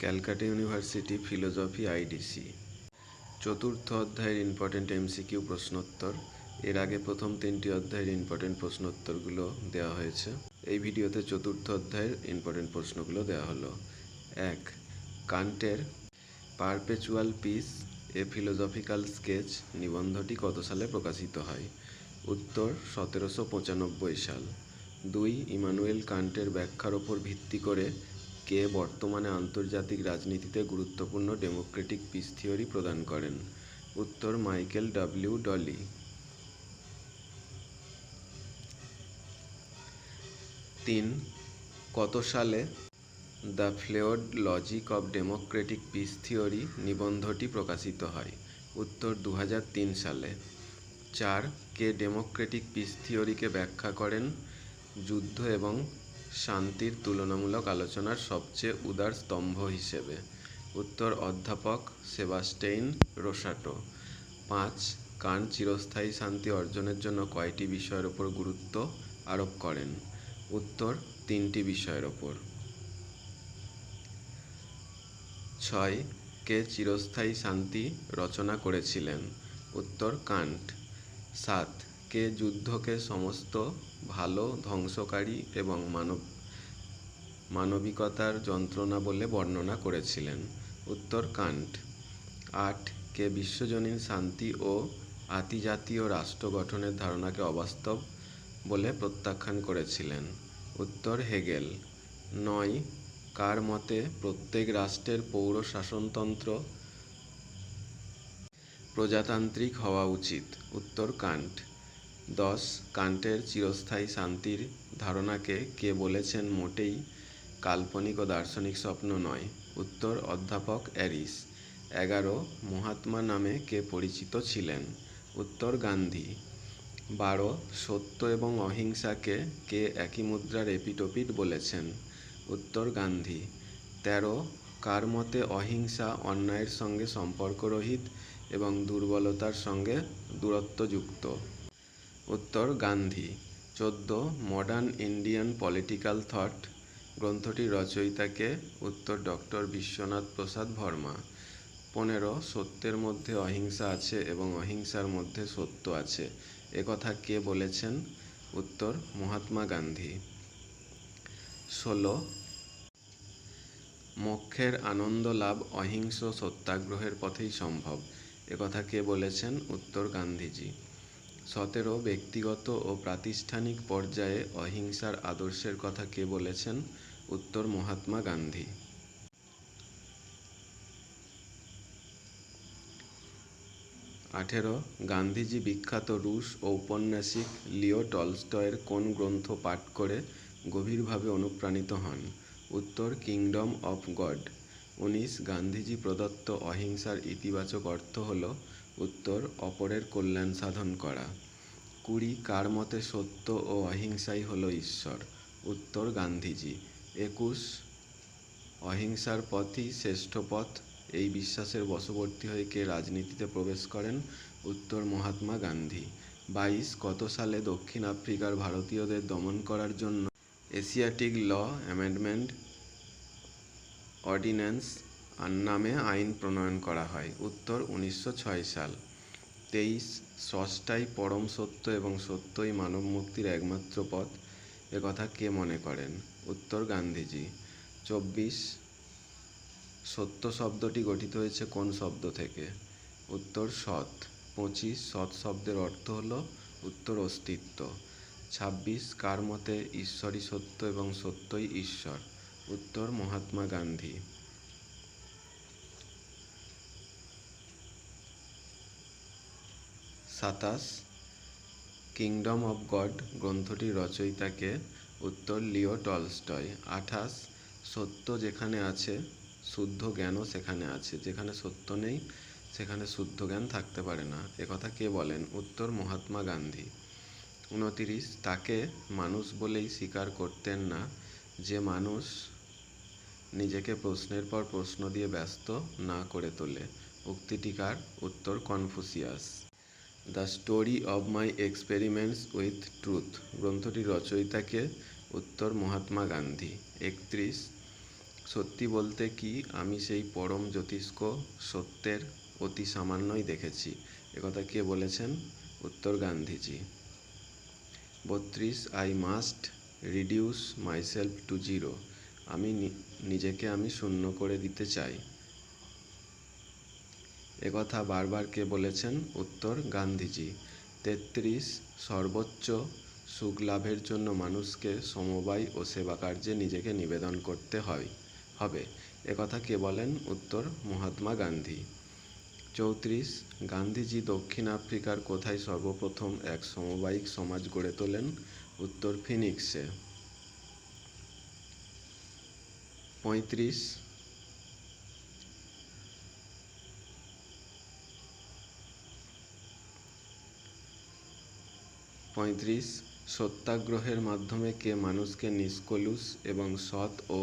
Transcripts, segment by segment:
Calcutta university philosophy IDC. চতুর্থ অধ্যায়ের important MCQ প্রশ্নোত্তর। এর আগে প্রথম 3টি অধ্যায়ের ইম্পর্টেন্ট প্রশ্নোত্তরগুলো দেওয়া হয়েছে। এই ভিডিওতে চতুর্থ অধ্যায়ের ইম্পর্টেন্ট প্রশ্নগুলো দেওয়া হলো। 1. কান্টের পারপেচুয়াল পিস এ ফিলোজফিক্যাল স্কেচ নিবন্ধটি কত সালে প্রকাশিত হয়? উত্তর 1795 সাল। 2. ইমানুয়েল কান্টের ব্যাখ্যার ওপর ভিত্তি করে কে বর্তমানে আন্তর্জাতিক রাজনীতিতে গুরুত্বপূর্ণ ডেমোক্রেটিক পিস থিওরি প্রদান করেন? উত্তর মাইকেল ডব্লিউ ডলি। 3. কত সালে the flawed logic of democratic peace theory নিবন্ধটি প্রকাশিত হয়? উত্তর 2003 সালে। 4. কে ডেমোক্রেটিক পিস থিওরিকে ব্যাখ্যা করেন যুদ্ধ এবং শান্তির তুলনামূলক আলোচনার সবচেয়ে উদার স্তম্ভ হিসেবে? উত্তর অধ্যাপক সেবাস্টেইন রোসাটো। 5. কান্ট চিরস্থায়ী শান্তি অর্জনের জন্য কয়টি বিষয়ের ওপর গুরুত্ব আরোপ করেন? উত্তর 3টি বিষয়ের ওপর। 6. কে চিরস্থায়ী শান্তি রচনা করেছিলেন? উত্তর কান্ট। 7. কে যুদ্ধকে সমস্ত ভালো, ধ্বংসকারী এবং মানবিকতার যন্ত্রণা বলে বর্ণনা করেছিলেন? উত্তর কান্ট। 8. কে বিশ্বজনীন শান্তি ও আতিজাতীয় রাষ্ট্র গঠনের ধারণাকে অবাস্তব বলে প্রত্যাখ্যান করেছিলেন? উত্তর হেগেল। 9. কার মতে প্রত্যেক রাষ্ট্রের পৌর শাসনতন্ত্র প্রজাতান্ত্রিক হওয়া উচিত? উত্তর কান্ট। 10. কান্টের চিরস্থায়ী শান্তির ধারণাকে কে বলেছেন মোটেই কাল্পনিক ও দার্শনিক স্বপ্ন নয়? উত্তর অধ্যাপক অ্যারিস। 11. মহাত্মা নামে কে পরিচিত ছিলেন? উত্তর গান্ধী। 12. সত্য এবং অহিংসাকে কে একই মুদ্রার এপিটোপিট বলেছেন? উত্তর গান্ধী। 13. কার মতে অহিংসা অন্যায়ের সঙ্গে সম্পর্করহিত এবং দুর্বলতার সঙ্গে দূরত্বযুক্ত? উত্তর Gandhi. 14. Modern Indian political thought গ্রন্থটির রচয়িতাকে? উত্তর ডক্টর বিশ্বনাথ প্রসাদ বর্মা। 15. সত্যের মধ্যে অহিংসা আছে এবং অহিংসার মধ্যে সত্য আছে, একথা কে বলেছেন? উত্তর মহাত্মা গান্ধী। 16. মোক্ষের আনন্দ লাভ অহিংস সত্যাগ্রহের পথেই সম্ভব, একথা কে বলেছেন? উত্তর গান্ধীজি। 17. ব্যক্তিগত ও প্রাতিষ্ঠানিক পর্যায়ে অহিংসার আদর্শের কথা কে বলেছেন? উত্তর মহাত্মা গান্ধী। 18. গান্ধীজি বিখ্যাত রুশ ঔপন্যাসিক লিও টলস্টয়ের কোন গ্রন্থ পাঠ করে গভীরভাবে অনুপ্রাণিত হন? উত্তর কিংডম অফ গড। 19. গান্ধীজি প্রদত্ত অহিংসার ইতিবাচক অর্থ হল? উত্তর অপরের কল্যাণ সাধন করা। 20. কার মতে সত্য ও অহিংসাই হল ঈশ্বর? উত্তর গান্ধীজি। 21. অহিংসার পথই শ্রেষ্ঠ পথ, এই বিশ্বাসের বশবর্তী হয়ে কে রাজনীতিতে প্রবেশ করেন? উত্তর মহাত্মা গান্ধী। 22. কত সালে দক্ষিণ আফ্রিকার ভারতীয়দের দমন করার জন্য এশিয়াটিক ল অ্যামেন্ডমেন্ট অর্ডিন্যান্স নামে আইন প্রণয়ন করা হয়? উত্তর 1906 সাল। 23. স্রষ্টাই পরম সত্য এবং সত্যই মানব মুক্তির একমাত্র পথ, একথা কে মনে করেন? উত্তর গান্ধীজি। 24. সত্য শব্দটি গঠিত হয়েছে কোন শব্দ থেকে? উত্তর সৎ। 25. সৎ শব্দের অর্থ হল? উত্তর অস্তিত্ব। 26. কার মতে ঈশ্বরই সত্য এবং সত্যই ঈশ্বর? উত্তর Mahatma Gandhi. 27. Kingdom of God গ্রন্থটির রচয়িতাকে? উত্তর লিও টলস্টয়। 28. সত্য যেখানে আছে শুদ্ধ জ্ঞানও সেখানে আছে, যেখানে সত্য নেই সেখানে শুদ্ধ জ্ঞান থাকতে পারে না, একথা কে বলেন? উত্তর মহাত্মা গান্ধী। 29. তাকে মানুষ বলেই স্বীকার করতেন না যে মানুষ নিজেকে প্রশ্নের পর প্রশ্ন দিয়ে ব্যস্ত না করে তোলে, উক্তিটি কার? উত্তর Confucius. The story of my experiments with truth গ্রন্থটির রচয়িতাকে? উত্তর মহাত্মা গান্ধী। 31. সত্যি বলতে কি আমি সেই পরম জ্যোতিষ্ক সত্যের অতি সামান্যই দেখেছি। একথা কে বলেছেন? উত্তর Gandhiji. 32 I must reduce myself two zero. নিজেকে আমি শূন্য করে দিতে চাই। একথা বারবার কে বলেছেন? উত্তর গান্ধীজি। 33 সর্বোচ্চ সুখ লাভের জন্য মানুষকে সমবায় ও সেবা কার্যে নিজেকে নিবেদন করতে হবে। একথা কে বলেন? উত্তর মহাত্মা গান্ধী। 34 গান্ধীজি দক্ষিণ আফ্রিকার কোথায় সর্বপ্রথম এক সমবায়িক সমাজ গড়ে তোলেন? উত্তর ফিনিক্সে। 35 সত্যাগ্রহের মাধ্যমে কে মানুষকে নিষ্কলুষ এবং সৎ ও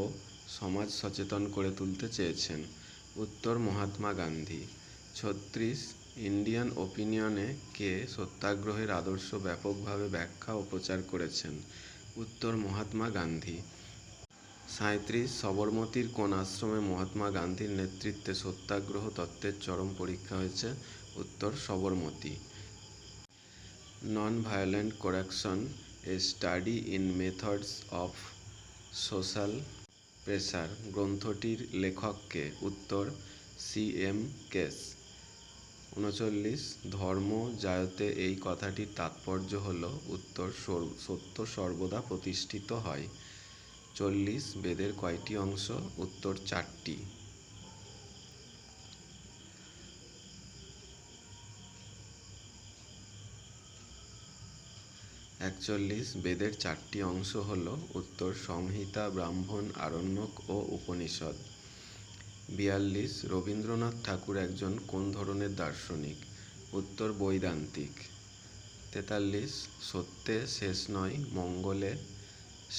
সমাজ সচেতন করে তুলতে চেয়েছেন? উত্তর মহাত্মা গান্ধী। 36 ইন্ডিয়ান ওপিনিয়নে কে সত্যাগ্রহের আদর্শ ব্যাপকভাবে ব্যাখ্যা ও প্রচার করেছেন? উত্তর মহাত্মা গান্ধী। 37 সবরমতীর কোন আশ্রমে মহাত্মা গান্ধীর নেতৃত্বে সত্যাগ্রহ তত্ত্বের চরম পরীক্ষা হয়েছে? উত্তর Sabarmati. Non violent coercion a study in methods of social pressure গ্রন্থটির লেখক কে? উত্তর C.M. কেস। 39 ধর্ম যায়তে এই কথাটির তাৎপর্য হল? উত্তর সত্য সর্বদা প্রতিষ্ঠিত হয়। 40 বেদের কয়টি অংশ? উত্তর 4টি। 41 বেদের 4টি অংশ হল? উত্তর সংহিতা, ব্রাহ্মণ, আরণ্যক ও উপনিষদ। 42 রবীন্দ্রনাথ ঠাকুর একজন কোন ধরনের দার্শনিক? উত্তর বৈদান্তিক। 43 সত্যে শেষ নয়, মঙ্গলে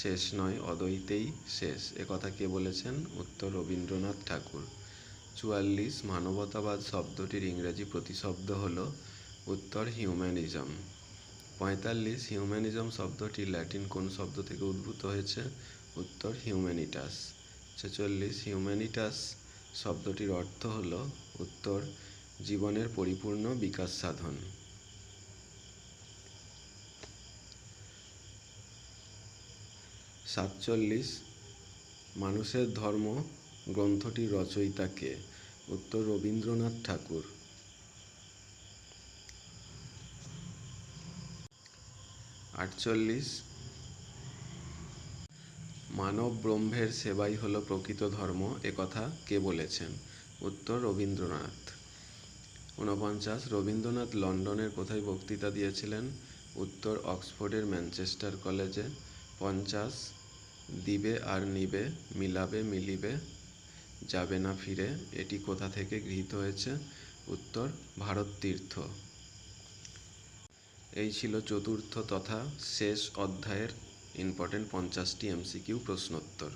শেষ নয়, অদ্বৈতেই শেষ। একথা কে বলেছেন? উত্তর রবীন্দ্রনাথ ঠাকুর। 44 মানবতাবাদ শব্দটির ইংরেজি প্রতিশব্দ হল? উত্তর হিউম্যানিজম। 45 হিউম্যানিজম শব্দটি ল্যাটিন কোন শব্দ থেকে উদ্ভূত হয়েছে? উত্তর হিউম্যানিটাস। 46 হিউম্যানিটাস শব্দটির অর্থ হল? উত্তর জীবনের পরিপূর্ণ বিকাশ সাধন। 47 মানুষের ধর্ম গ্রন্থটির রচয়িতা কে? উত্তর রবীন্দ্রনাথ ঠাকুর। 48 মানব ব্রহ্মের সেবাই হল প্রকৃত ধর্ম। একথা কে বলেছেন? উত্তর রবীন্দ্রনাথ। 49 রবীন্দ্রনাথ লন্ডনের কোথায় বক্তৃতা দিয়েছিলেন? উত্তর অক্সফোর্ডের ম্যানচেস্টার কলেজে। 50 দিবে আর নিবে, মিলাবে মিলিবে, যাবে না ফিরে, এটি কোথা থেকে গৃহীত হয়েছে? উত্তর ভারত তীর্থ। এই ছিল চতুর্থ তথা শেষ অধ্যায়ের ইম্পর্টেন্ট 50টি MCQ প্রশ্নোত্তর।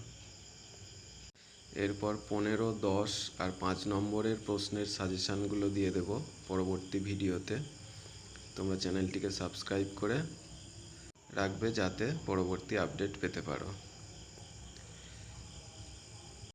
এরপর 15, 10 আর 5 নম্বরের প্রশ্নের সাজেশানগুলো দিয়ে দেব পরবর্তী ভিডিওতে। তোমরা চ্যানেলটিকে সাবস্ক্রাইব করে রাখবে যাতে পরবর্তী আপডেট পেতে পারো।